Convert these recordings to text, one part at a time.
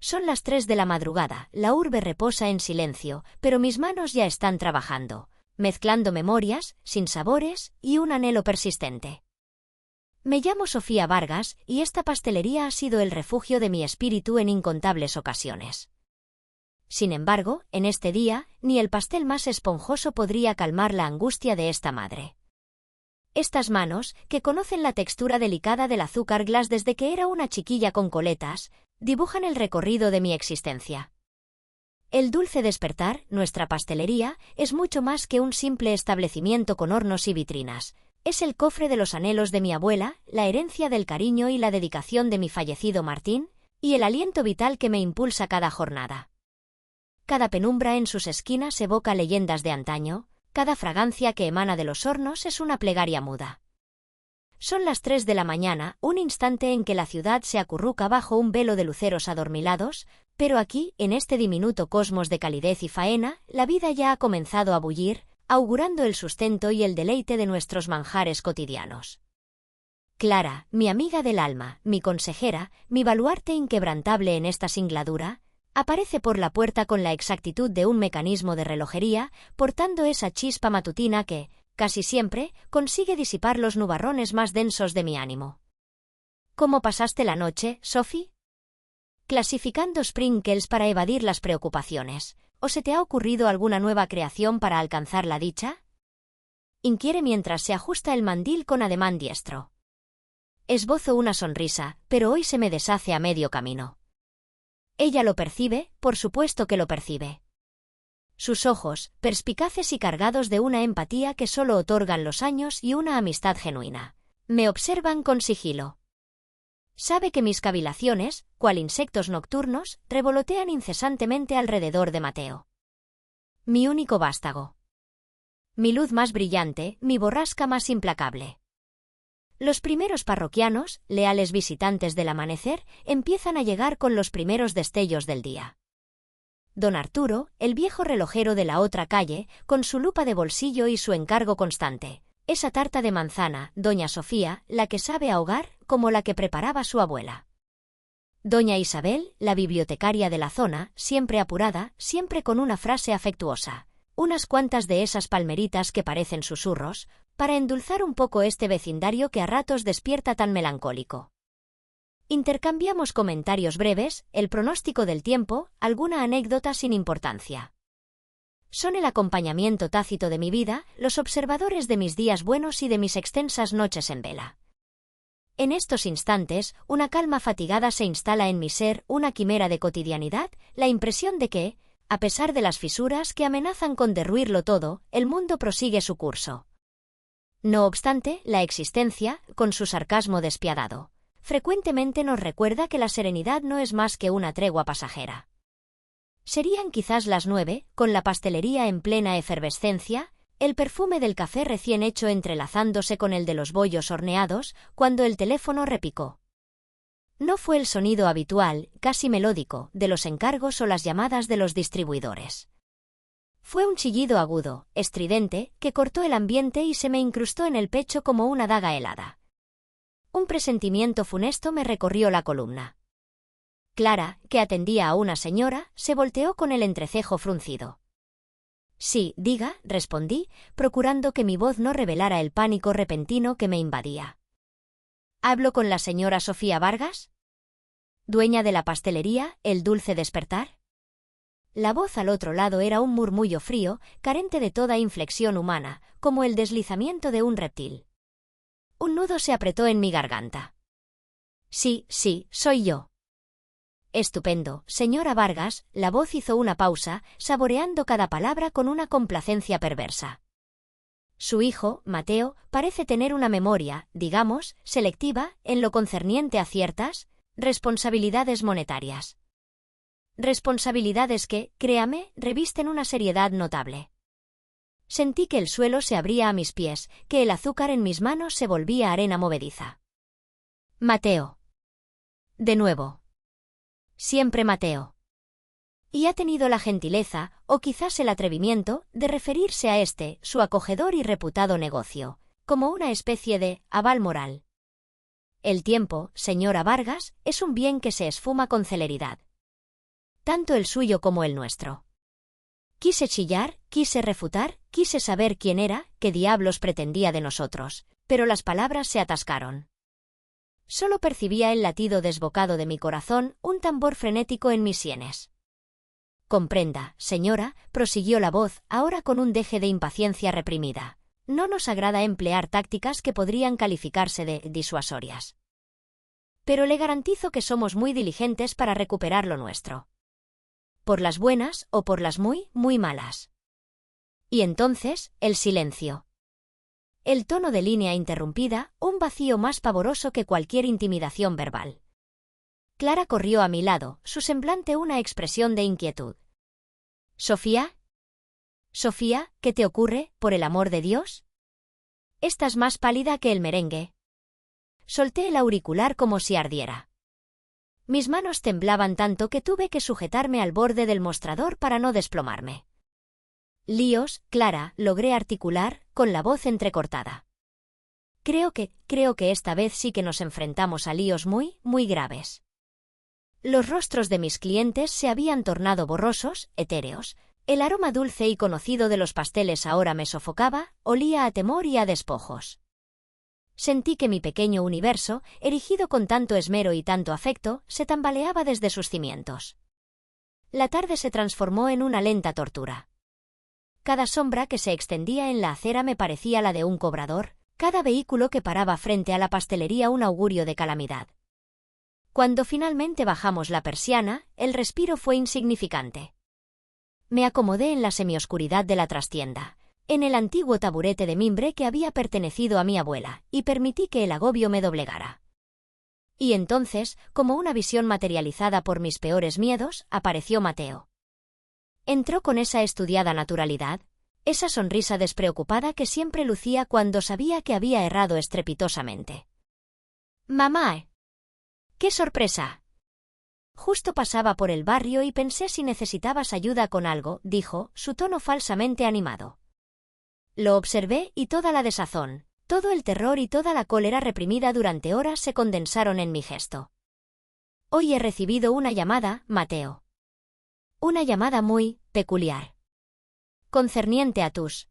Son las 3 de la madrugada, la urbe reposa en silencio, pero mis manos ya están trabajando, mezclando memorias, sinsabores y un anhelo persistente. Me llamo Sofía Vargas y esta pastelería ha sido el refugio de mi espíritu en incontables ocasiones. Sin embargo, en este día, ni el pastel más esponjoso podría calmar la angustia de esta madre. Estas manos, que conocen la textura delicada del azúcar glass desde que era una chiquilla con coletas, dibujan el recorrido de mi existencia. El Dulce Despertar, nuestra pastelería, es mucho más que un simple establecimiento con hornos y vitrinas. Es el cofre de los anhelos de mi abuela, la herencia del cariño y la dedicación de mi fallecido Martín, y el aliento vital que me impulsa cada jornada. Cada penumbra en sus esquinas evoca leyendas de antaño, cada fragancia que emana de los hornos es una plegaria muda. Son las 3 de la mañana, un instante en que la ciudad se acurruca bajo un velo de luceros adormilados, pero aquí, en este diminuto cosmos de calidez y faena, la vida ya ha comenzado a bullir, augurando el sustento y el deleite de nuestros manjares cotidianos. Clara, mi amiga del alma, mi consejera, mi baluarte inquebrantable en esta singladura, aparece por la puerta con la exactitud de un mecanismo de relojería, portando esa chispa matutina que, casi siempre, consigue disipar los nubarrones más densos de mi ánimo. ¿Cómo pasaste la noche, Sophie? Clasificando sprinkles para evadir las preocupaciones. ¿O se te ha ocurrido alguna nueva creación para alcanzar la dicha? Inquiere mientras se ajusta el mandil con ademán diestro. Esbozo una sonrisa, pero hoy se me deshace a medio camino. Ella lo percibe, por supuesto que lo percibe. Sus ojos, perspicaces y cargados de una empatía que solo otorgan los años y una amistad genuina, me observan con sigilo. Sabe que mis cavilaciones, cual insectos nocturnos, revolotean incesantemente alrededor de Mateo. Mi único vástago. Mi luz más brillante, mi borrasca más implacable. Los primeros parroquianos, leales visitantes del amanecer, empiezan a llegar con los primeros destellos del día. Don Arturo, el viejo relojero de la otra calle, con su lupa de bolsillo y su encargo constante. Esa tarta de manzana, doña Sofía, la que sabe ahogar, como la que preparaba su abuela. Doña Isabel, la bibliotecaria de la zona, siempre apurada, siempre con una frase afectuosa. Unas cuantas de esas palmeritas que parecen susurros, para endulzar un poco este vecindario que a ratos despierta tan melancólico. Intercambiamos comentarios breves, el pronóstico del tiempo, alguna anécdota sin importancia. Son el acompañamiento tácito de mi vida, los observadores de mis días buenos y de mis extensas noches en vela. En estos instantes, una calma fatigada se instala en mi ser, una quimera de cotidianidad, la impresión de que, a pesar de las fisuras que amenazan con derruirlo todo, el mundo prosigue su curso. No obstante, la existencia, con su sarcasmo despiadado, frecuentemente nos recuerda que la serenidad no es más que una tregua pasajera. Serían quizás las 9, con la pastelería en plena efervescencia, el perfume del café recién hecho entrelazándose con el de los bollos horneados, cuando el teléfono repicó. No fue el sonido habitual, casi melódico, de los encargos o las llamadas de los distribuidores. Fue un chillido agudo, estridente, que cortó el ambiente y se me incrustó en el pecho como una daga helada. Un presentimiento funesto me recorrió la columna. Clara, que atendía a una señora, se volteó con el entrecejo fruncido. Sí, diga, respondí, procurando que mi voz no revelara el pánico repentino que me invadía. ¿Hablo con la señora Sofía Vargas? ¿Dueña de la pastelería, el Dulce Despertar? La voz al otro lado era un murmullo frío, carente de toda inflexión humana, como el deslizamiento de un reptil. Un nudo se apretó en mi garganta. Sí, soy yo. Estupendo, señora Vargas, la voz hizo una pausa, saboreando cada palabra con una complacencia perversa. Su hijo, Mateo, parece tener una memoria, digamos, selectiva, en lo concerniente a ciertas responsabilidades monetarias. Responsabilidades que, créame, revisten una seriedad notable. Sentí que el suelo se abría a mis pies, que el azúcar en mis manos se volvía arena movediza. Mateo. De nuevo. Siempre Mateo. Y ha tenido la gentileza, o quizás el atrevimiento, de referirse a este, su acogedor y reputado negocio, como una especie de aval moral. El tiempo, señora Vargas, es un bien que se esfuma con celeridad. tanto el suyo como el nuestro. Quise chillar, quise refutar, quise saber quién era, qué diablos pretendía de nosotros, pero las palabras se atascaron. Solo percibía el latido desbocado de mi corazón, un tambor frenético en mis sienes. Comprenda, señora, prosiguió la voz, ahora con un deje de impaciencia reprimida. No nos agrada emplear tácticas que podrían calificarse de disuasorias. Pero le garantizo que somos muy diligentes para recuperar lo nuestro. Por las buenas o por las muy, muy malas. Y entonces, el silencio. El tono de línea interrumpida, un vacío más pavoroso que cualquier intimidación verbal. Clara corrió a mi lado, su semblante una expresión de inquietud. ¿Sofía? Sofía, ¿qué te ocurre, por el amor de Dios? Estás más pálida que el merengue. Solté el auricular como si ardiera. Mis manos temblaban tanto que tuve que sujetarme al borde del mostrador para no desplomarme. Líos, Clara, logré articular, con la voz entrecortada. Creo que esta vez sí que nos enfrentamos a líos muy, muy graves. Los rostros de mis clientes se habían tornado borrosos, etéreos. El aroma dulce y conocido de los pasteles ahora me sofocaba, olía a temor y a despojos. Sentí que mi pequeño universo, erigido con tanto esmero y tanto afecto, se tambaleaba desde sus cimientos. La tarde se transformó en una lenta tortura. Cada sombra que se extendía en la acera me parecía la de un cobrador, cada vehículo que paraba frente a la pastelería un augurio de calamidad. Cuando finalmente bajamos la persiana, el respiro fue insignificante. Me acomodé en la semioscuridad de la trastienda, en el antiguo taburete de mimbre que había pertenecido a mi abuela, y permití que el agobio me doblegara. Y entonces, como una visión materializada por mis peores miedos, apareció Mateo. Entró con esa estudiada naturalidad, esa sonrisa despreocupada que siempre lucía cuando sabía que había errado estrepitosamente. «Mamá. ¡Qué sorpresa!». Justo pasaba por el barrio y pensé si necesitabas ayuda con algo, dijo, su tono falsamente animado. Lo observé y toda la desazón, todo el terror y toda la cólera reprimida durante horas se condensaron en mi gesto. Hoy he recibido una llamada, Mateo. Una llamada muy peculiar. Concerniente a tus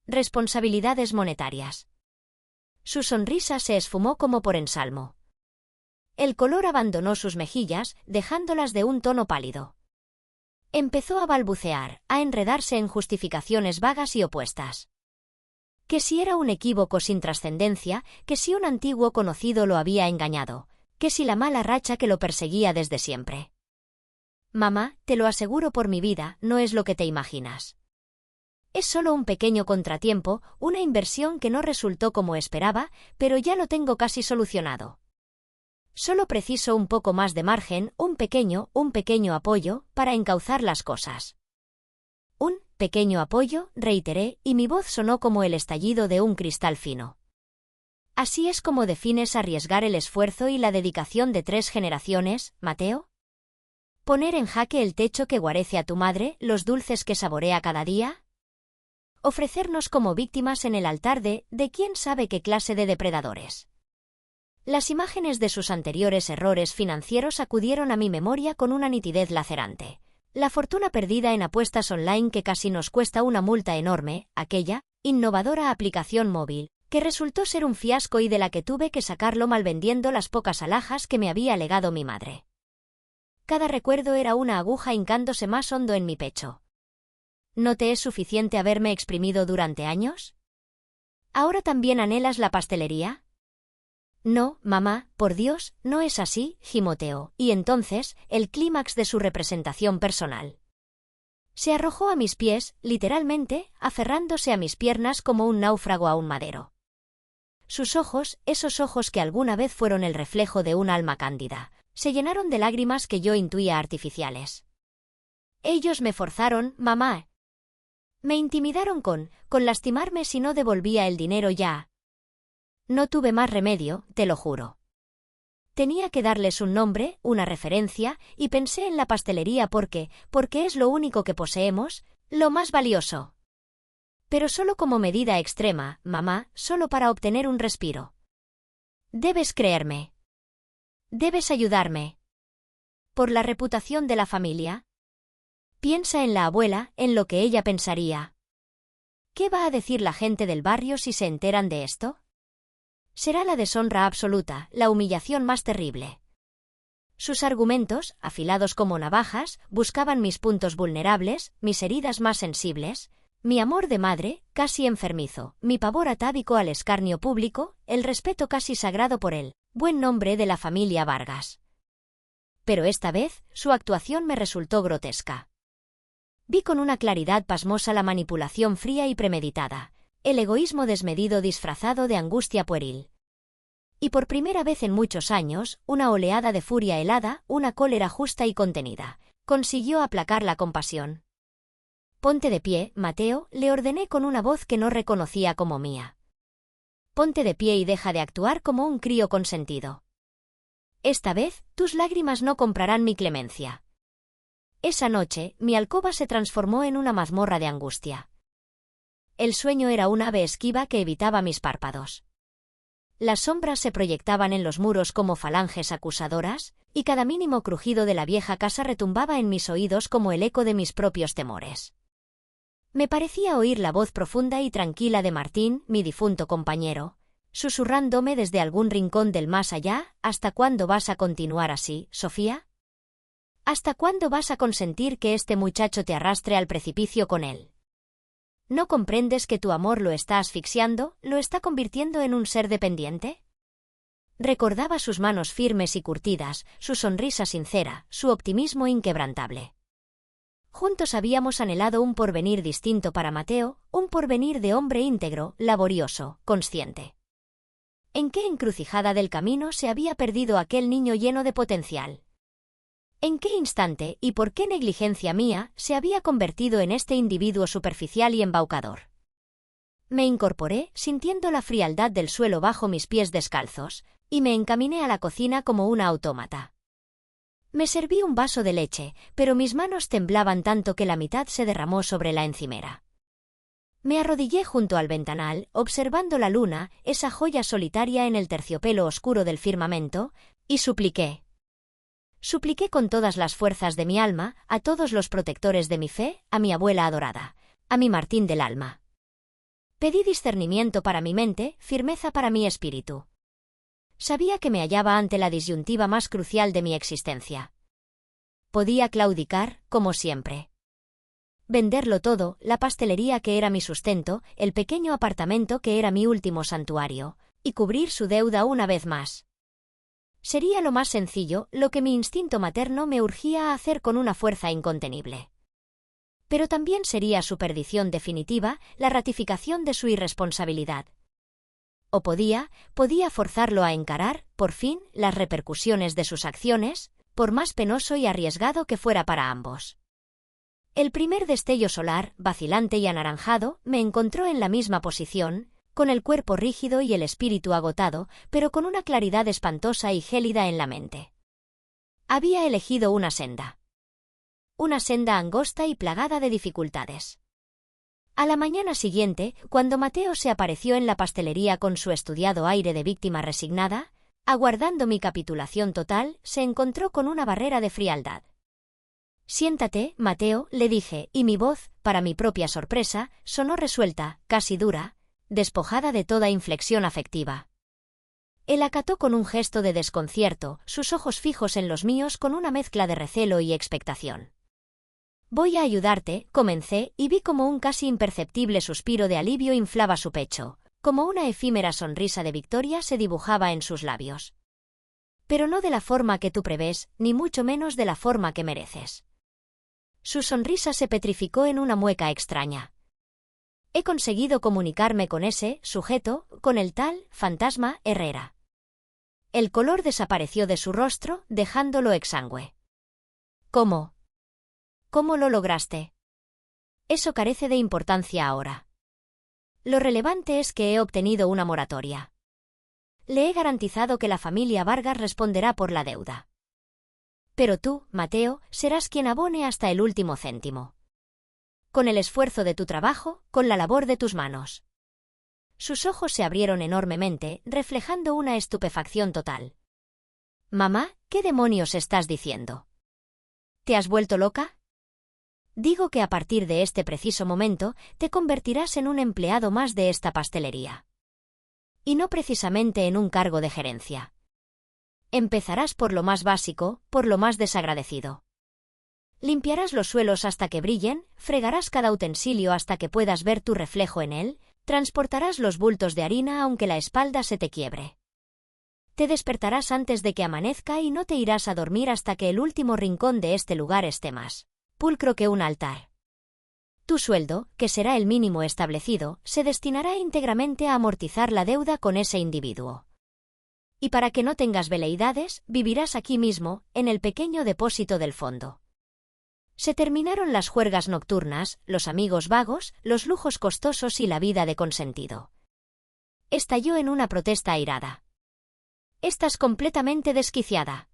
responsabilidades monetarias. Su sonrisa se esfumó como por ensalmo. El color abandonó sus mejillas, dejándolas de un tono pálido. Empezó a balbucear, a enredarse en justificaciones vagas y opuestas. Que si era un equívoco sin trascendencia, que si un antiguo conocido lo había engañado, que si la mala racha que lo perseguía desde siempre. Mamá, te lo aseguro por mi vida, no es lo que te imaginas. Es solo un pequeño contratiempo, una inversión que no resultó como esperaba, pero ya lo tengo casi solucionado. Solo preciso un poco más de margen, un pequeño apoyo, para encauzar las cosas. Un pequeño apoyo, reiteré, y mi voz sonó como el estallido de un cristal fino. ¿Así es como defines arriesgar el esfuerzo y la dedicación de 3 generaciones, Mateo? ¿Poner en jaque el techo que guarece a tu madre, los dulces que saborea cada día? ¿Ofrecernos como víctimas en el altar de quién sabe qué clase de depredadores? Las imágenes de sus anteriores errores financieros acudieron a mi memoria con una nitidez lacerante. La fortuna perdida en apuestas online que casi nos cuesta una multa enorme, aquella innovadora aplicación móvil, que resultó ser un fiasco y de la que tuve que sacarlo malvendiendo las pocas alhajas que me había legado mi madre. Cada recuerdo era una aguja hincándose más hondo en mi pecho. ¿No te es suficiente haberme exprimido durante años? ¿Ahora también anhelas la pastelería? No, mamá, por Dios, no es así, gimoteó, y entonces, el clímax de su representación personal. Se arrojó a mis pies, literalmente, aferrándose a mis piernas como un náufrago a un madero. Sus ojos, esos ojos que alguna vez fueron el reflejo de un alma cándida, se llenaron de lágrimas que yo intuía artificiales. Ellos me forzaron, mamá. Me intimidaron con lastimarme si no devolvía el dinero ya. No tuve más remedio, te lo juro. Tenía que darles un nombre, una referencia, y pensé en la pastelería porque es lo único que poseemos, lo más valioso. Pero solo como medida extrema, mamá, solo para obtener un respiro. Debes creerme. Debes ayudarme. ¿Por la reputación de la familia? Piensa en la abuela, en lo que ella pensaría. ¿Qué va a decir la gente del barrio si se enteran de esto? Será la deshonra absoluta, la humillación más terrible. Sus argumentos, afilados como navajas, buscaban mis puntos vulnerables, mis heridas más sensibles, mi amor de madre, casi enfermizo, mi pavor atávico al escarnio público, el respeto casi sagrado por el buen nombre de la familia Vargas. Pero esta vez, su actuación me resultó grotesca. Vi con una claridad pasmosa la manipulación fría y premeditada, el egoísmo desmedido disfrazado de angustia pueril. Y por primera vez en muchos años, una oleada de furia helada, una cólera justa y contenida, consiguió aplacar la compasión. «Ponte de pie, Mateo», le ordené con una voz que no reconocía como mía. «Ponte de pie y deja de actuar como un crío consentido. Esta vez, tus lágrimas no comprarán mi clemencia». Esa noche, mi alcoba se transformó en una mazmorra de angustia. El sueño era un ave esquiva que evitaba mis párpados. Las sombras se proyectaban en los muros como falanges acusadoras, y cada mínimo crujido de la vieja casa retumbaba en mis oídos como el eco de mis propios temores. Me parecía oír la voz profunda y tranquila de Martín, mi difunto compañero, susurrándome desde algún rincón del más allá: «¿Hasta cuándo vas a continuar así, Sofía? ¿Hasta cuándo vas a consentir que este muchacho te arrastre al precipicio con él? ¿No comprendes que tu amor lo está asfixiando, lo está convirtiendo en un ser dependiente?» Recordaba sus manos firmes y curtidas, su sonrisa sincera, su optimismo inquebrantable. Juntos habíamos anhelado un porvenir distinto para Mateo, un porvenir de hombre íntegro, laborioso, consciente. ¿En qué encrucijada del camino se había perdido aquel niño lleno de potencial? ¿En qué instante, y por qué negligencia mía, se había convertido en este individuo superficial y embaucador? Me incorporé, sintiendo la frialdad del suelo bajo mis pies descalzos, y me encaminé a la cocina como una autómata. Me serví un vaso de leche, pero mis manos temblaban tanto que la mitad se derramó sobre la encimera. Me arrodillé junto al ventanal, observando la luna, esa joya solitaria en el terciopelo oscuro del firmamento, y supliqué. Supliqué con todas las fuerzas de mi alma, a todos los protectores de mi fe, a mi abuela adorada, a mi Martín del alma. Pedí discernimiento para mi mente, firmeza para mi espíritu. Sabía que me hallaba ante la disyuntiva más crucial de mi existencia. Podía claudicar, como siempre. Venderlo todo, la pastelería que era mi sustento, el pequeño apartamento que era mi último santuario, y cubrir su deuda una vez más. Sería lo más sencillo, lo que mi instinto materno me urgía a hacer con una fuerza incontenible. Pero también sería su perdición definitiva, la ratificación de su irresponsabilidad. O podía forzarlo a encarar, por fin, las repercusiones de sus acciones, por más penoso y arriesgado que fuera para ambos. El primer destello solar, vacilante y anaranjado, me encontró en la misma posición, con el cuerpo rígido y el espíritu agotado, pero con una claridad espantosa y gélida en la mente. Había elegido una senda. Una senda angosta y plagada de dificultades. A la mañana siguiente, cuando Mateo se apareció en la pastelería con su estudiado aire de víctima resignada, aguardando mi capitulación total, se encontró con una barrera de frialdad. «Siéntate, Mateo», le dije, y mi voz, para mi propia sorpresa, sonó resuelta, casi dura, despojada de toda inflexión afectiva. Él acató con un gesto de desconcierto, sus ojos fijos en los míos con una mezcla de recelo y expectación. «Voy a ayudarte», comencé, y vi como un casi imperceptible suspiro de alivio inflaba su pecho, como una efímera sonrisa de victoria se dibujaba en sus labios. «Pero no de la forma que tú prevés, ni mucho menos de la forma que mereces». Su sonrisa se petrificó en una mueca extraña. He conseguido comunicarme con ese sujeto, con el tal fantasma Herrera. El color desapareció de su rostro, dejándolo exangüe. ¿Cómo? ¿Cómo lo lograste? Eso carece de importancia ahora. Lo relevante es que he obtenido una moratoria. Le he garantizado que la familia Vargas responderá por la deuda. Pero tú, Mateo, serás quien abone hasta el último céntimo. Con el esfuerzo de tu trabajo, con la labor de tus manos. Sus ojos se abrieron enormemente, reflejando una estupefacción total. «Mamá, ¿qué demonios estás diciendo?» ¿Te has vuelto loca? Digo que a partir de este preciso momento te convertirás en un empleado más de esta pastelería. Y no precisamente en un cargo de gerencia. Empezarás por lo más básico, por lo más desagradecido. Limpiarás los suelos hasta que brillen, fregarás cada utensilio hasta que puedas ver tu reflejo en él, transportarás los bultos de harina aunque la espalda se te quiebre. Te despertarás antes de que amanezca y no te irás a dormir hasta que el último rincón de este lugar esté más pulcro que un altar. Tu sueldo, que será el mínimo establecido, se destinará íntegramente a amortizar la deuda con ese individuo. Y para que no tengas veleidades, vivirás aquí mismo, en el pequeño depósito del fondo. Se terminaron las juergas nocturnas, los amigos vagos, los lujos costosos y la vida de consentido. Estalló en una protesta airada. Estás completamente desquiciada.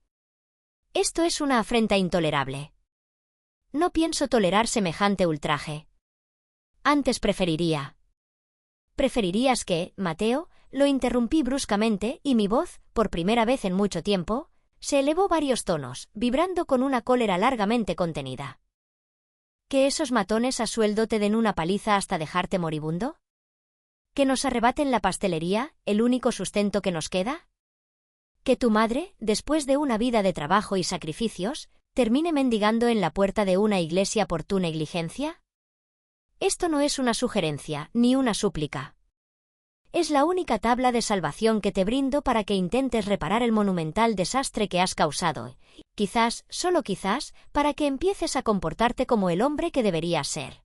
Esto es una afrenta intolerable. No pienso tolerar semejante ultraje. Antes ¿Preferirías que, Mateo? Lo interrumpí bruscamente y mi voz, por primera vez en mucho tiempo, se elevó varios tonos, vibrando con una cólera largamente contenida. ¿Que esos matones a sueldo te den una paliza hasta dejarte moribundo? ¿Que nos arrebaten la pastelería, el único sustento que nos queda? ¿Que tu madre, después de una vida de trabajo y sacrificios, termine mendigando en la puerta de una iglesia por tu negligencia? Esto no es una sugerencia, ni una súplica. Es la única tabla de salvación que te brindo para que intentes reparar el monumental desastre que has causado, quizás, solo quizás, para que empieces a comportarte como el hombre que deberías ser.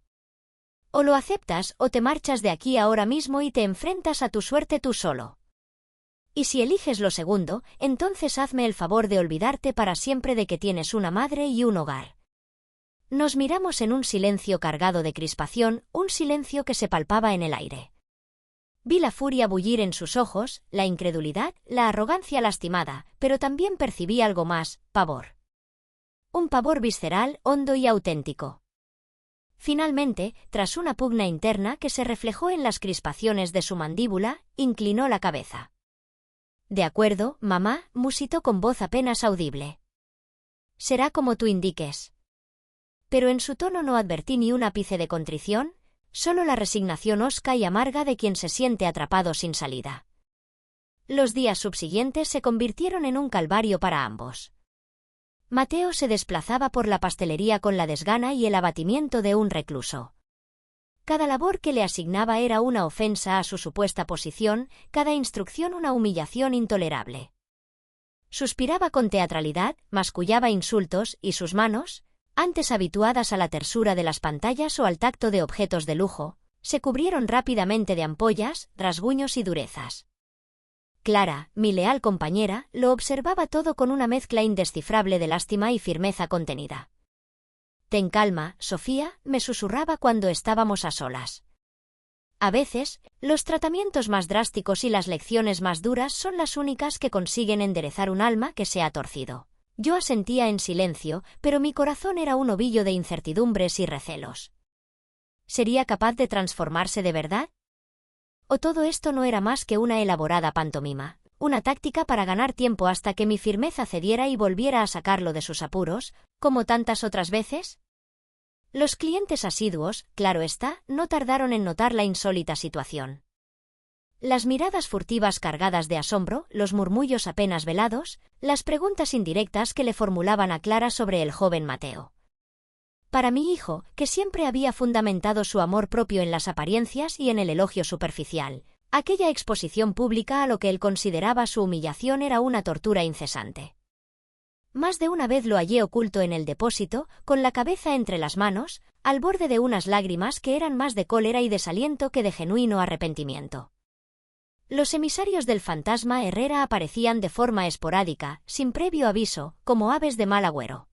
O lo aceptas o te marchas de aquí ahora mismo y te enfrentas a tu suerte tú solo. Y si eliges lo segundo, entonces hazme el favor de olvidarte para siempre de que tienes una madre y un hogar. Nos miramos en un silencio cargado de crispación, un silencio que se palpaba en el aire. Vi la furia bullir en sus ojos, la incredulidad, la arrogancia lastimada, pero también percibí algo más, pavor. Un pavor visceral, hondo y auténtico. Finalmente, tras una pugna interna que se reflejó en las crispaciones de su mandíbula, inclinó la cabeza. De acuerdo, mamá, musitó con voz apenas audible. Será como tú indiques. Pero en su tono no advertí ni un ápice de contrición, solo la resignación hosca y amarga de quien se siente atrapado sin salida. Los días subsiguientes se convirtieron en un calvario para ambos. Mateo se desplazaba por la pastelería con la desgana y el abatimiento de un recluso. Cada labor que le asignaba era una ofensa a su supuesta posición, cada instrucción una humillación intolerable. Suspiraba con teatralidad, mascullaba insultos, y sus manos, antes habituadas a la tersura de las pantallas o al tacto de objetos de lujo, se cubrieron rápidamente de ampollas, rasguños y durezas. Clara, mi leal compañera, lo observaba todo con una mezcla indescifrable de lástima y firmeza contenida. «Ten calma, Sofía», me susurraba cuando estábamos a solas. A veces, los tratamientos más drásticos y las lecciones más duras son las únicas que consiguen enderezar un alma que se ha torcido. Yo asentía en silencio, pero mi corazón era un ovillo de incertidumbres y recelos. ¿Sería capaz de transformarse de verdad? ¿O todo esto no era más que una elaborada pantomima, una táctica para ganar tiempo hasta que mi firmeza cediera y volviera a sacarlo de sus apuros, como tantas otras veces? Los clientes asiduos, claro está, no tardaron en notar la insólita situación. Las miradas furtivas cargadas de asombro, los murmullos apenas velados, las preguntas indirectas que le formulaban a Clara sobre el joven Mateo. Para mi hijo, que siempre había fundamentado su amor propio en las apariencias y en el elogio superficial, aquella exposición pública a lo que él consideraba su humillación era una tortura incesante. Más de una vez lo hallé oculto en el depósito, con la cabeza entre las manos, al borde de unas lágrimas que eran más de cólera y desaliento que de genuino arrepentimiento. Los emisarios del fantasma Herrera aparecían de forma esporádica, sin previo aviso, como aves de mal agüero.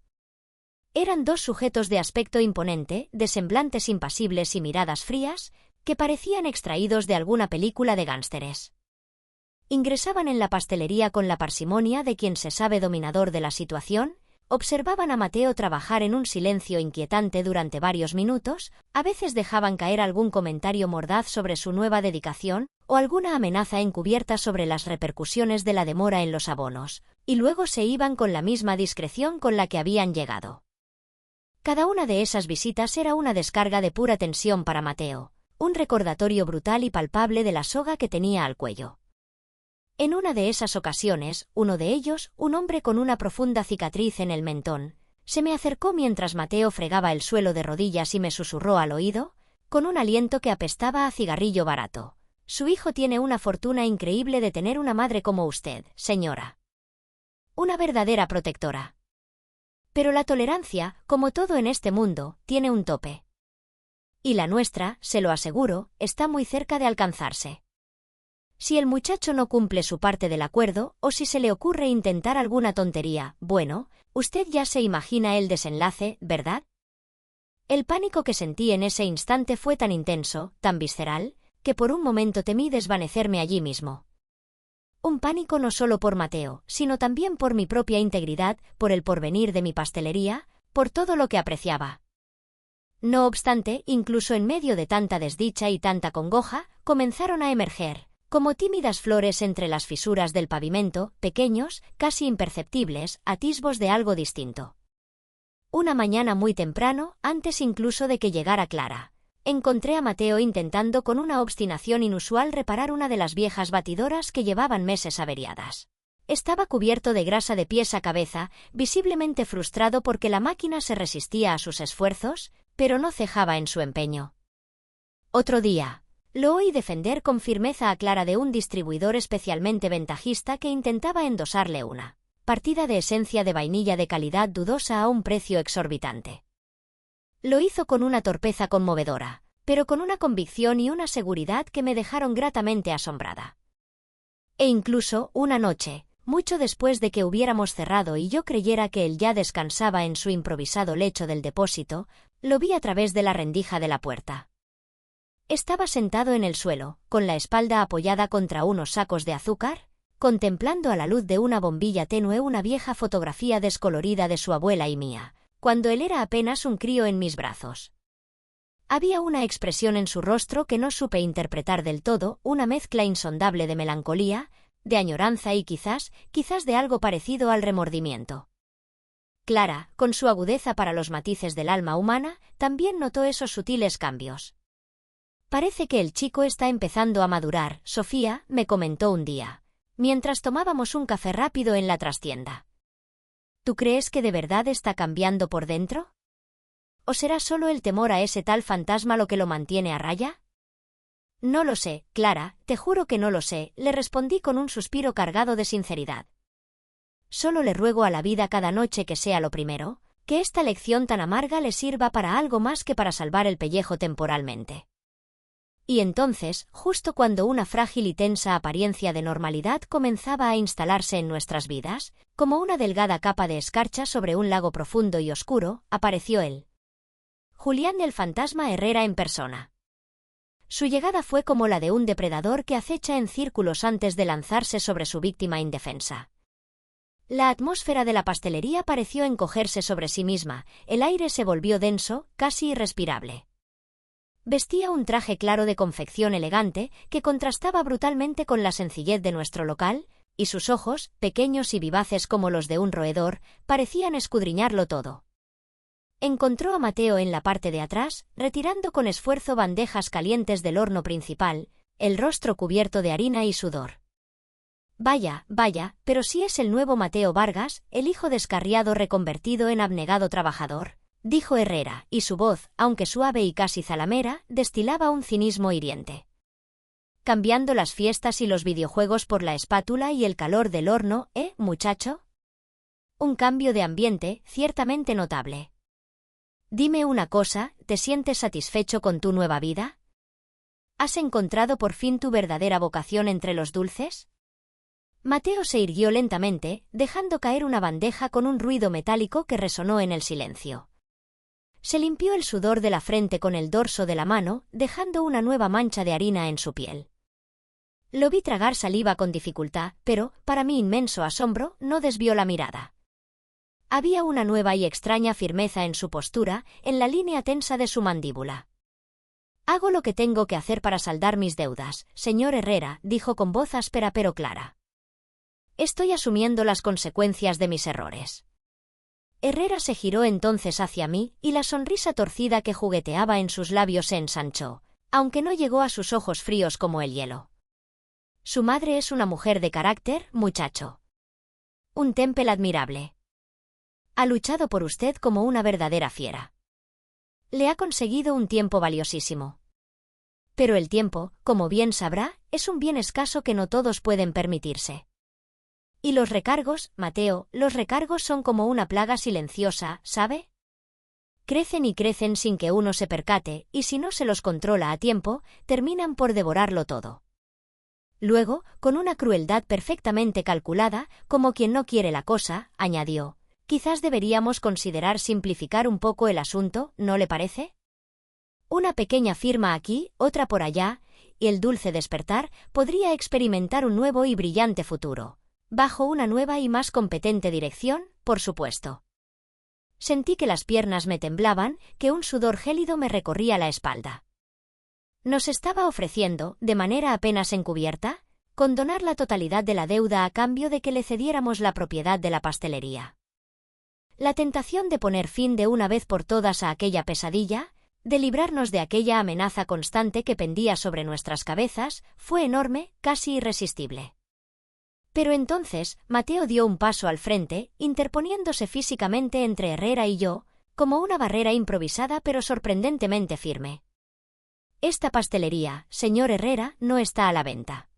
Eran dos sujetos de aspecto imponente, de semblantes impasibles y miradas frías, que parecían extraídos de alguna película de gánsteres. Ingresaban en la pastelería con la parsimonia de quien se sabe dominador de la situación, observaban a Mateo trabajar en un silencio inquietante durante varios minutos, a veces dejaban caer algún comentario mordaz sobre su nueva dedicación, o alguna amenaza encubierta sobre las repercusiones de la demora en los abonos, y luego se iban con la misma discreción con la que habían llegado. Cada una de esas visitas era una descarga de pura tensión para Mateo, un recordatorio brutal y palpable de la soga que tenía al cuello. En una de esas ocasiones, uno de ellos, un hombre con una profunda cicatriz en el mentón, se me acercó mientras Mateo fregaba el suelo de rodillas y me susurró al oído, con un aliento que apestaba a cigarrillo barato: «Su hijo tiene una fortuna increíble de tener una madre como usted, señora. Una verdadera protectora. Pero la tolerancia, como todo en este mundo, tiene un tope. Y la nuestra, se lo aseguro, está muy cerca de alcanzarse. Si el muchacho no cumple su parte del acuerdo, o si se le ocurre intentar alguna tontería, bueno, usted ya se imagina el desenlace, ¿verdad?». El pánico que sentí en ese instante fue tan intenso, tan visceral, que por un momento temí desvanecerme allí mismo. Un pánico no solo por Mateo, sino también por mi propia integridad, por el porvenir de mi pastelería, por todo lo que apreciaba. No obstante, incluso en medio de tanta desdicha y tanta congoja, comenzaron a emerger, como tímidas flores entre las fisuras del pavimento, pequeños, casi imperceptibles, atisbos de algo distinto. Una mañana muy temprano, antes incluso de que llegara Clara, encontré a Mateo intentando con una obstinación inusual reparar una de las viejas batidoras que llevaban meses averiadas. Estaba cubierto de grasa de pies a cabeza, visiblemente frustrado porque la máquina se resistía a sus esfuerzos, pero no cejaba en su empeño. Otro día, lo oí defender con firmeza a Clara de un distribuidor especialmente ventajista que intentaba endosarle una partida de esencia de vainilla de calidad dudosa a un precio exorbitante. Lo hizo con una torpeza conmovedora, pero con una convicción y una seguridad que me dejaron gratamente asombrada. E incluso, una noche, mucho después de que hubiéramos cerrado y yo creyera que él ya descansaba en su improvisado lecho del depósito, lo vi a través de la rendija de la puerta. Estaba sentado en el suelo, con la espalda apoyada contra unos sacos de azúcar, contemplando a la luz de una bombilla tenue una vieja fotografía descolorida de su abuela y mía, cuando él era apenas un crío en mis brazos. Había una expresión en su rostro que no supe interpretar del todo, una mezcla insondable de melancolía, de añoranza y quizás de algo parecido al remordimiento. Clara, con su agudeza para los matices del alma humana, también notó esos sutiles cambios. «Parece que el chico está empezando a madurar», Sofía me comentó un día, mientras tomábamos un café rápido en la trastienda. «¿Tú crees que de verdad está cambiando por dentro? ¿O será solo el temor a ese tal fantasma lo que lo mantiene a raya?» «No lo sé, Clara, te juro que no lo sé», le respondí con un suspiro cargado de sinceridad. «Solo le ruego a la vida cada noche que sea lo primero, que esta lección tan amarga le sirva para algo más que para salvar el pellejo temporalmente». Y entonces, justo cuando una frágil y tensa apariencia de normalidad comenzaba a instalarse en nuestras vidas, como una delgada capa de escarcha sobre un lago profundo y oscuro, apareció él. Julián el fantasma Herrera en persona. Su llegada fue como la de un depredador que acecha en círculos antes de lanzarse sobre su víctima indefensa. La atmósfera de la pastelería pareció encogerse sobre sí misma, el aire se volvió denso, casi irrespirable. Vestía un traje claro de confección elegante que contrastaba brutalmente con la sencillez de nuestro local, y sus ojos, pequeños y vivaces como los de un roedor, parecían escudriñarlo todo. Encontró a Mateo en la parte de atrás, retirando con esfuerzo bandejas calientes del horno principal, el rostro cubierto de harina y sudor. «Vaya, pero si es el nuevo Mateo Vargas, el hijo descarriado reconvertido en abnegado trabajador», dijo Herrera, y su voz, aunque suave y casi zalamera, destilaba un cinismo hiriente. «Cambiando las fiestas y los videojuegos por la espátula y el calor del horno, muchacho? Un cambio de ambiente, ciertamente notable. Dime una cosa, ¿te sientes satisfecho con tu nueva vida? ¿Has encontrado por fin tu verdadera vocación entre los dulces?» Mateo se irguió lentamente, dejando caer una bandeja con un ruido metálico que resonó en el silencio. Se limpió el sudor de la frente con el dorso de la mano, dejando una nueva mancha de harina en su piel. Lo vi tragar saliva con dificultad, pero, para mi inmenso asombro, no desvió la mirada. Había una nueva y extraña firmeza en su postura, en la línea tensa de su mandíbula. «Hago lo que tengo que hacer para saldar mis deudas, señor Herrera», dijo con voz áspera pero clara. «Estoy asumiendo las consecuencias de mis errores. Herrera se giró entonces hacia mí y la sonrisa torcida que jugueteaba en sus labios se ensanchó, aunque no llegó a sus ojos fríos como el hielo. Su madre es una mujer de carácter, muchacho. Un temple admirable. Ha luchado por usted como una verdadera fiera. Le ha conseguido un tiempo valiosísimo. Pero el tiempo, como bien sabrá, es un bien escaso que no todos pueden permitirse. Y los recargos, Mateo, los recargos son como una plaga silenciosa, ¿sabe? Crecen y crecen sin que uno se percate, y si no se los controla a tiempo, terminan por devorarlo todo. Luego, con una crueldad perfectamente calculada, como quien no quiere la cosa, añadió, quizás deberíamos considerar simplificar un poco el asunto, ¿no le parece? Una pequeña firma aquí, otra por allá, y el dulce despertar podría experimentar un nuevo y brillante futuro. Bajo una nueva y más competente dirección, por supuesto. Sentí que las piernas me temblaban, que un sudor gélido me recorría la espalda. Nos estaba ofreciendo, de manera apenas encubierta, condonar la totalidad de la deuda a cambio de que le cediéramos la propiedad de la pastelería. La tentación de poner fin de una vez por todas a aquella pesadilla, de librarnos de aquella amenaza constante que pendía sobre nuestras cabezas, fue enorme, casi irresistible. Pero entonces, Mateo dio un paso al frente, interponiéndose físicamente entre Herrera y yo, como una barrera improvisada pero sorprendentemente firme. Esta pastelería, señor Herrera, no está a la venta.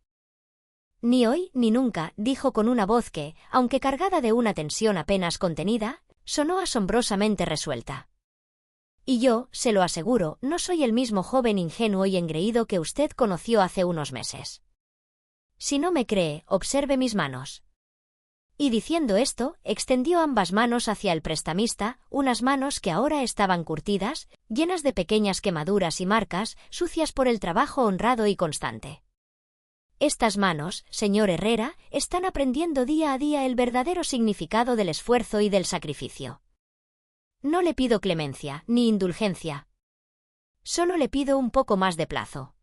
Ni hoy ni nunca, dijo con una voz que, aunque cargada de una tensión apenas contenida, sonó asombrosamente resuelta. Y yo, se lo aseguro, no soy el mismo joven ingenuo y engreído que usted conoció hace unos meses. Si no me cree, observe mis manos. Y diciendo esto, extendió ambas manos hacia el prestamista, unas manos que ahora estaban curtidas, llenas de pequeñas quemaduras y marcas, sucias por el trabajo honrado y constante. Estas manos, señor Herrera, están aprendiendo día a día el verdadero significado del esfuerzo y del sacrificio. No le pido clemencia, ni indulgencia. Solo le pido un poco más de plazo.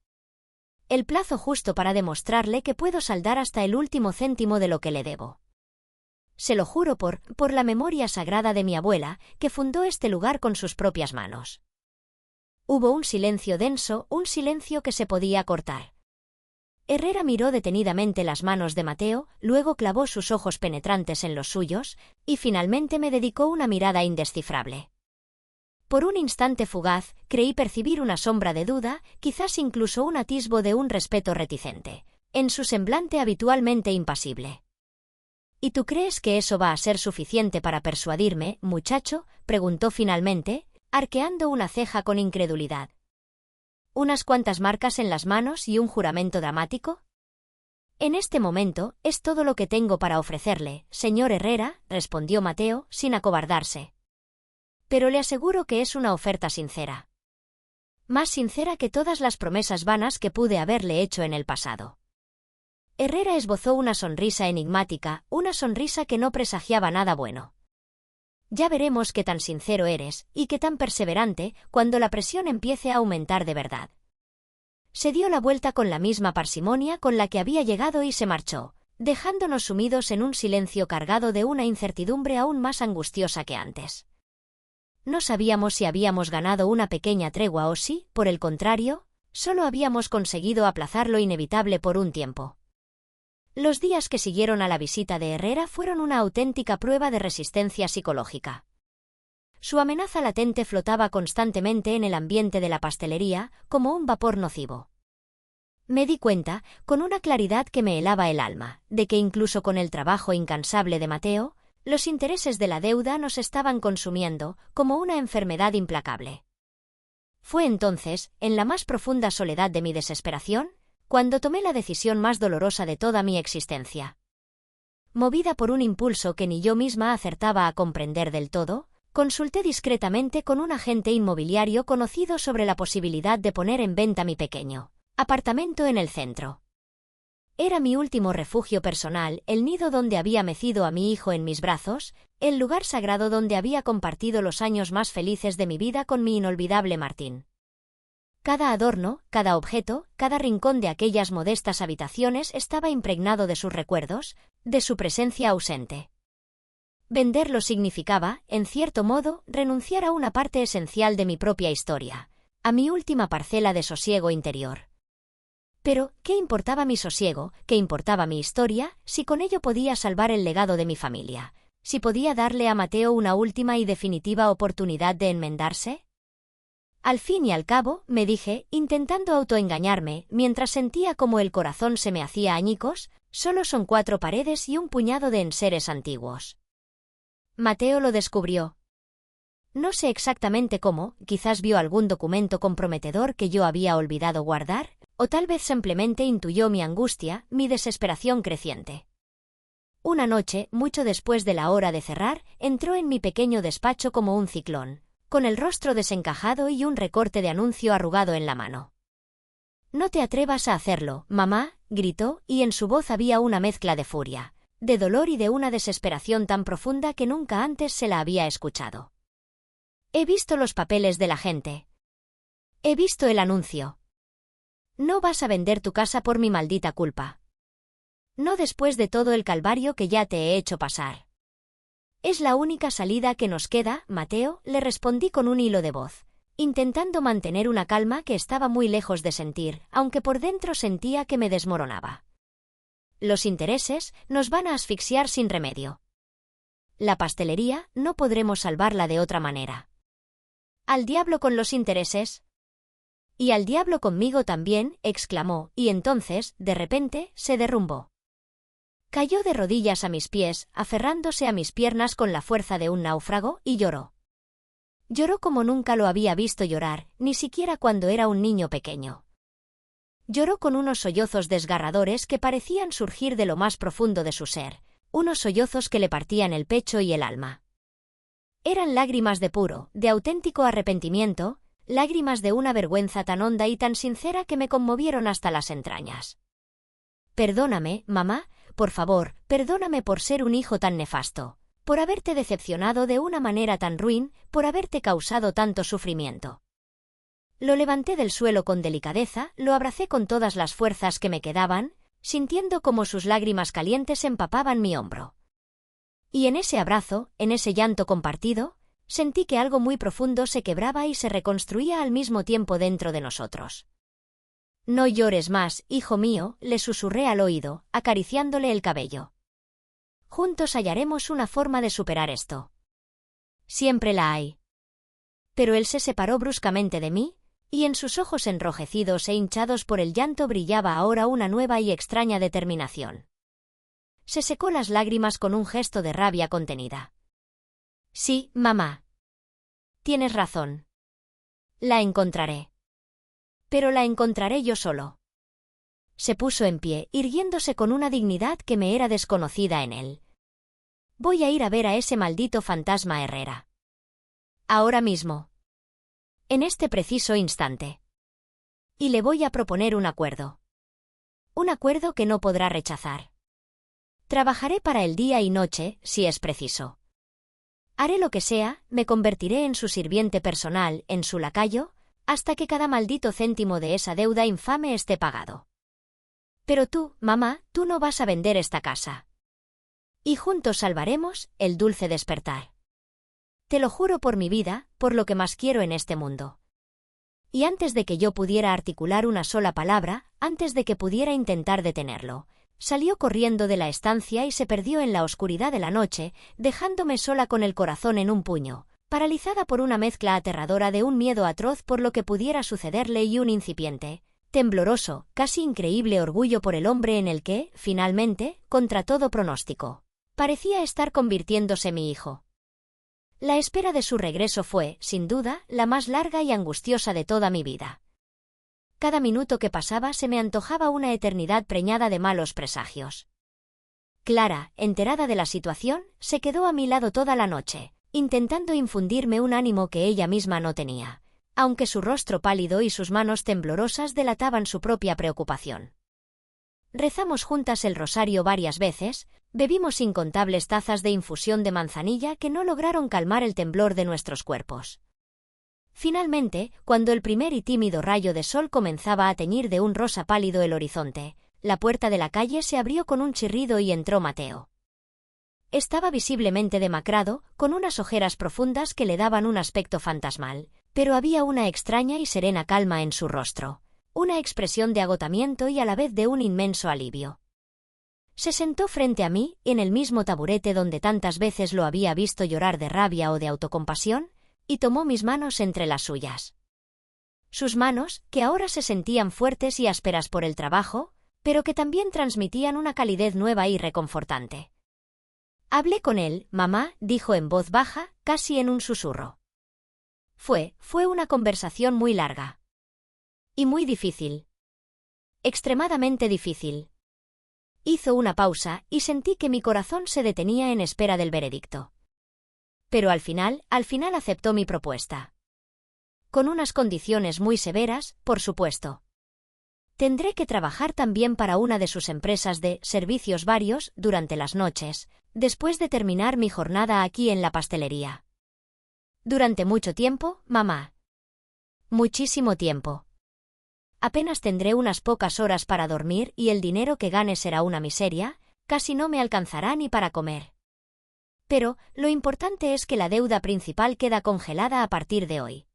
El plazo justo para demostrarle que puedo saldar hasta el último céntimo de lo que le debo. Se lo juro por la memoria sagrada de mi abuela, que fundó este lugar con sus propias manos. Hubo un silencio denso, un silencio que se podía cortar. Herrera miró detenidamente las manos de Mateo, luego clavó sus ojos penetrantes en los suyos, y finalmente me dedicó una mirada indescifrable. Por un instante fugaz, creí percibir una sombra de duda, quizás incluso un atisbo de un respeto reticente, en su semblante habitualmente impasible. ¿Y tú crees que eso va a ser suficiente para persuadirme, muchacho?, preguntó finalmente, arqueando una ceja con incredulidad. ¿Unas cuantas marcas en las manos y un juramento dramático? En este momento, es todo lo que tengo para ofrecerle, señor Herrera, respondió Mateo, sin acobardarse. Pero le aseguro que es una oferta sincera. Más sincera que todas las promesas vanas que pude haberle hecho en el pasado. Herrera esbozó una sonrisa enigmática, una sonrisa que no presagiaba nada bueno. Ya veremos qué tan sincero eres, y qué tan perseverante, cuando la presión empiece a aumentar de verdad. Se dio la vuelta con la misma parsimonia con la que había llegado y se marchó, dejándonos sumidos en un silencio cargado de una incertidumbre aún más angustiosa que antes. No sabíamos si habíamos ganado una pequeña tregua o si, por el contrario, solo habíamos conseguido aplazar lo inevitable por un tiempo. Los días que siguieron a la visita de Herrera fueron una auténtica prueba de resistencia psicológica. Su amenaza latente flotaba constantemente en el ambiente de la pastelería, como un vapor nocivo. Me di cuenta, con una claridad que me helaba el alma, de que incluso con el trabajo incansable de Mateo, los intereses de la deuda nos estaban consumiendo, como una enfermedad implacable. Fue entonces, en la más profunda soledad de mi desesperación, cuando tomé la decisión más dolorosa de toda mi existencia. Movida por un impulso que ni yo misma acertaba a comprender del todo, consulté discretamente con un agente inmobiliario conocido sobre la posibilidad de poner en venta mi pequeño apartamento en el centro. Era mi último refugio personal, el nido donde había mecido a mi hijo en mis brazos, el lugar sagrado donde había compartido los años más felices de mi vida con mi inolvidable Martín. Cada adorno, cada objeto, cada rincón de aquellas modestas habitaciones estaba impregnado de sus recuerdos, de su presencia ausente. Venderlo significaba, en cierto modo, renunciar a una parte esencial de mi propia historia, a mi última parcela de sosiego interior. Pero, ¿qué importaba mi sosiego, qué importaba mi historia, si con ello podía salvar el legado de mi familia? ¿Si podía darle a Mateo una última y definitiva oportunidad de enmendarse? Al fin y al cabo, me dije, intentando autoengañarme, mientras sentía como el corazón se me hacía añicos, solo son 4 paredes y un puñado de enseres antiguos. Mateo lo descubrió. No sé exactamente cómo, quizás vio algún documento comprometedor que yo había olvidado guardar, o tal vez simplemente intuyó mi angustia, mi desesperación creciente. Una noche, mucho después de la hora de cerrar, entró en mi pequeño despacho como un ciclón, con el rostro desencajado y un recorte de anuncio arrugado en la mano. «No te atrevas a hacerlo, mamá», gritó, y en su voz había una mezcla de furia, de dolor y de una desesperación tan profunda que nunca antes se la había escuchado. «He visto los papeles de la gente. He visto el anuncio. No vas a vender tu casa por mi maldita culpa. No después de todo el calvario que ya te he hecho pasar. Es la única salida que nos queda, Mateo», le respondí con un hilo de voz, intentando mantener una calma que estaba muy lejos de sentir, aunque por dentro sentía que me desmoronaba. «Los intereses nos van a asfixiar sin remedio. La pastelería no podremos salvarla de otra manera. Al diablo con los intereses». «Y al diablo conmigo también», exclamó, y entonces, de repente, se derrumbó. Cayó de rodillas a mis pies, aferrándose a mis piernas con la fuerza de un náufrago, y lloró. Lloró como nunca lo había visto llorar, ni siquiera cuando era un niño pequeño. Lloró con unos sollozos desgarradores que parecían surgir de lo más profundo de su ser, unos sollozos que le partían el pecho y el alma. Eran lágrimas de puro, de auténtico arrepentimiento, lágrimas de una vergüenza tan honda y tan sincera que me conmovieron hasta las entrañas. «Perdóname, mamá, por favor, perdóname por ser un hijo tan nefasto, por haberte decepcionado de una manera tan ruin, por haberte causado tanto sufrimiento». Lo levanté del suelo con delicadeza, lo abracé con todas las fuerzas que me quedaban, sintiendo como sus lágrimas calientes empapaban mi hombro. Y en ese abrazo, en ese llanto compartido, sentí que algo muy profundo se quebraba y se reconstruía al mismo tiempo dentro de nosotros. «No llores más, hijo mío», le susurré al oído, acariciándole el cabello. «Juntos hallaremos una forma de superar esto. Siempre la hay». Pero él se separó bruscamente de mí, y en sus ojos enrojecidos e hinchados por el llanto brillaba ahora una nueva y extraña determinación. Se secó las lágrimas con un gesto de rabia contenida. «Sí, mamá. Tienes razón. La encontraré. Pero la encontraré yo solo». Se puso en pie, irguiéndose con una dignidad que me era desconocida en él. «Voy a ir a ver a ese maldito fantasma Herrera. Ahora mismo. En este preciso instante. Y le voy a proponer un acuerdo. Un acuerdo que no podrá rechazar. Trabajaré para él día y noche, si es preciso. Haré lo que sea, me convertiré en su sirviente personal, en su lacayo, hasta que cada maldito céntimo de esa deuda infame esté pagado. Pero tú, mamá, tú no vas a vender esta casa. Y juntos salvaremos el dulce despertar. Te lo juro por mi vida, por lo que más quiero en este mundo». Y antes de que yo pudiera articular una sola palabra, antes de que pudiera intentar detenerlo, salió corriendo de la estancia y se perdió en la oscuridad de la noche, dejándome sola con el corazón en un puño, paralizada por una mezcla aterradora de un miedo atroz por lo que pudiera sucederle y un incipiente, tembloroso, casi increíble orgullo por el hombre en el que, finalmente, contra todo pronóstico, parecía estar convirtiéndose mi hijo. La espera de su regreso fue, sin duda, la más larga y angustiosa de toda mi vida. Cada minuto que pasaba se me antojaba una eternidad preñada de malos presagios. Clara, enterada de la situación, se quedó a mi lado toda la noche, intentando infundirme un ánimo que ella misma no tenía, aunque su rostro pálido y sus manos temblorosas delataban su propia preocupación. Rezamos juntas el rosario varias veces, bebimos incontables tazas de infusión de manzanilla que no lograron calmar el temblor de nuestros cuerpos. Finalmente, cuando el primer y tímido rayo de sol comenzaba a teñir de un rosa pálido el horizonte, la puerta de la calle se abrió con un chirrido y entró Mateo. Estaba visiblemente demacrado, con unas ojeras profundas que le daban un aspecto fantasmal, pero había una extraña y serena calma en su rostro, una expresión de agotamiento y a la vez de un inmenso alivio. Se sentó frente a mí, en el mismo taburete donde tantas veces lo había visto llorar de rabia o de autocompasión, y tomó mis manos entre las suyas. Sus manos, que ahora se sentían fuertes y ásperas por el trabajo, pero que también transmitían una calidez nueva y reconfortante. Hablé con él, mamá, dijo en voz baja, casi en un susurro. Fue una conversación muy larga. Y muy difícil. Extremadamente difícil. Hizo una pausa y sentí que mi corazón se detenía en espera del veredicto. Pero al final aceptó mi propuesta. Con unas condiciones muy severas, por supuesto. Tendré que trabajar también para una de sus empresas de servicios varios durante las noches, después de terminar mi jornada aquí en la pastelería. Durante mucho tiempo, mamá. Muchísimo tiempo. Apenas tendré unas pocas horas para dormir y el dinero que gane será una miseria, casi no me alcanzará ni para comer. Pero, lo importante es que la deuda principal queda congelada a partir de hoy.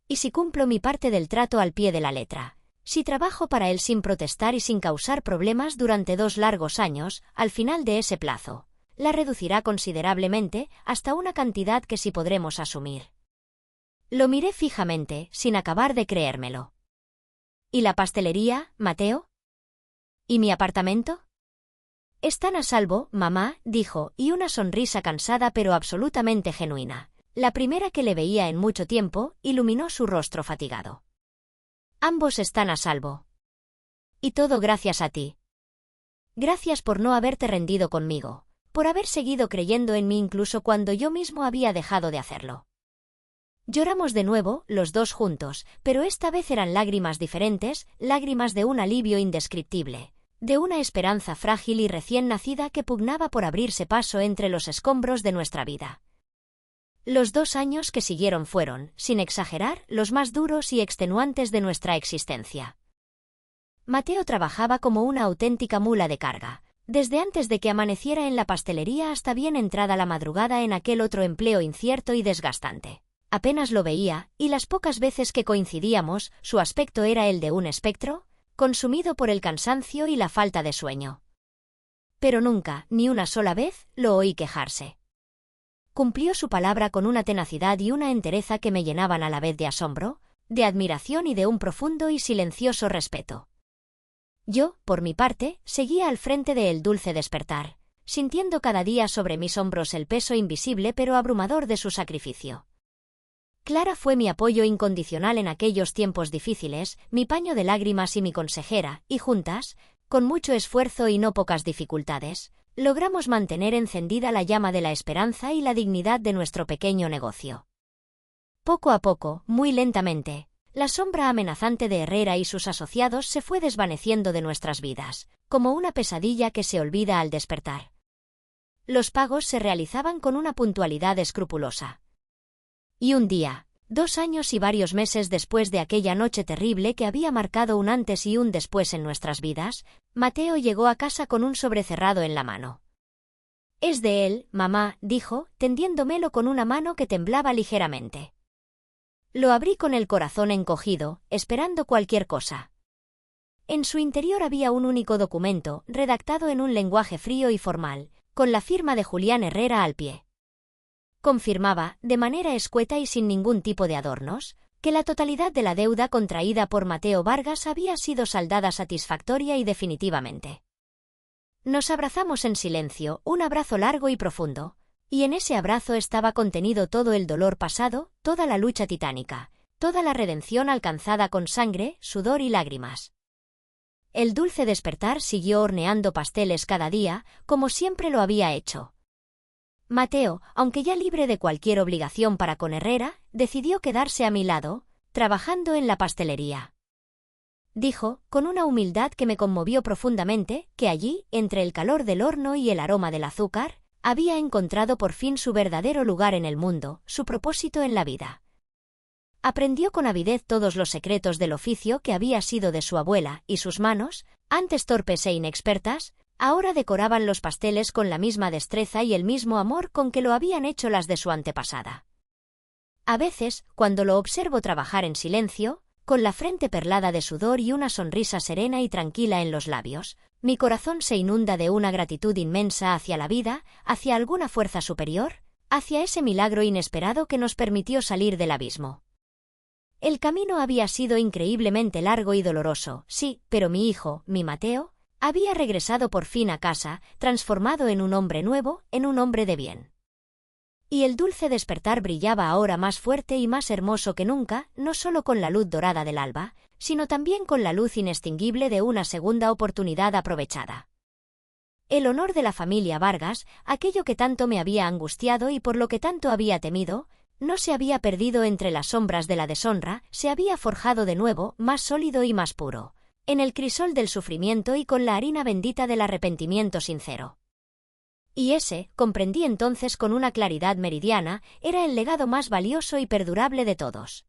Y si cumplo mi parte del trato al pie de la letra, si trabajo para él sin protestar y sin causar problemas durante 2 largos años, al final de ese plazo, la reducirá considerablemente hasta una cantidad que sí podremos asumir. Lo miré fijamente, sin acabar de creérmelo. ¿Y la pastelería, Mateo? ¿Y mi apartamento? Están a salvo, mamá, dijo, y una sonrisa cansada pero absolutamente genuina, la primera que le veía en mucho tiempo, iluminó su rostro fatigado. Ambos están a salvo. Y todo gracias a ti. Gracias por no haberte rendido conmigo, por haber seguido creyendo en mí incluso cuando yo mismo había dejado de hacerlo. Lloramos de nuevo, los dos juntos, pero esta vez eran lágrimas diferentes, lágrimas de un alivio indescriptible, de una esperanza frágil y recién nacida que pugnaba por abrirse paso entre los escombros de nuestra vida. Los 2 años que siguieron fueron, sin exagerar, los más duros y extenuantes de nuestra existencia. Mateo trabajaba como una auténtica mula de carga, desde antes de que amaneciera en la pastelería hasta bien entrada la madrugada en aquel otro empleo incierto y desgastante. Apenas lo veía, y las pocas veces que coincidíamos, su aspecto era el de un espectro, consumido por el cansancio y la falta de sueño. Pero nunca, ni una sola vez, lo oí quejarse. Cumplió su palabra con una tenacidad y una entereza que me llenaban a la vez de asombro, de admiración y de un profundo y silencioso respeto. Yo, por mi parte, seguía al frente de El Dulce Despertar, sintiendo cada día sobre mis hombros el peso invisible pero abrumador de su sacrificio. Clara fue mi apoyo incondicional en aquellos tiempos difíciles, mi paño de lágrimas y mi consejera, y juntas, con mucho esfuerzo y no pocas dificultades, logramos mantener encendida la llama de la esperanza y la dignidad de nuestro pequeño negocio. Poco a poco, muy lentamente, la sombra amenazante de Herrera y sus asociados se fue desvaneciendo de nuestras vidas, como una pesadilla que se olvida al despertar. Los pagos se realizaban con una puntualidad escrupulosa. Y un día, 2 años y varios meses después de aquella noche terrible que había marcado un antes y un después en nuestras vidas, Mateo llegó a casa con un sobre cerrado en la mano. «Es de él, mamá», dijo, tendiéndomelo con una mano que temblaba ligeramente. Lo abrí con el corazón encogido, esperando cualquier cosa. En su interior había un único documento, redactado en un lenguaje frío y formal, con la firma de Julián Herrera al pie. Confirmaba, de manera escueta y sin ningún tipo de adornos, que la totalidad de la deuda contraída por Mateo Vargas había sido saldada satisfactoria y definitivamente. Nos abrazamos en silencio, un abrazo largo y profundo, y en ese abrazo estaba contenido todo el dolor pasado, toda la lucha titánica, toda la redención alcanzada con sangre, sudor y lágrimas. El Dulce Despertar siguió horneando pasteles cada día, como siempre lo había hecho. Mateo, aunque ya libre de cualquier obligación para con Herrera, decidió quedarse a mi lado, trabajando en la pastelería. Dijo, con una humildad que me conmovió profundamente, que allí, entre el calor del horno y el aroma del azúcar, había encontrado por fin su verdadero lugar en el mundo, su propósito en la vida. Aprendió con avidez todos los secretos del oficio que había sido de su abuela, y sus manos, antes torpes e inexpertas, Ahora decoraban los pasteles con la misma destreza y el mismo amor con que lo habían hecho las de su antepasada. A veces, cuando lo observo trabajar en silencio, con la frente perlada de sudor y una sonrisa serena y tranquila en los labios, mi corazón se inunda de una gratitud inmensa hacia la vida, hacia alguna fuerza superior, hacia ese milagro inesperado que nos permitió salir del abismo. El camino había sido increíblemente largo y doloroso, sí, pero mi hijo, mi Mateo, había regresado por fin a casa, transformado en un hombre nuevo, en un hombre de bien. Y el dulce despertar brillaba ahora más fuerte y más hermoso que nunca, no solo con la luz dorada del alba, sino también con la luz inextinguible de una segunda oportunidad aprovechada. El honor de la familia Vargas, aquello que tanto me había angustiado y por lo que tanto había temido, no se había perdido entre las sombras de la deshonra, se había forjado de nuevo, más sólido y más puro, en el crisol del sufrimiento y con la harina bendita del arrepentimiento sincero. Y ese, comprendí entonces con una claridad meridiana, era el legado más valioso y perdurable de todos.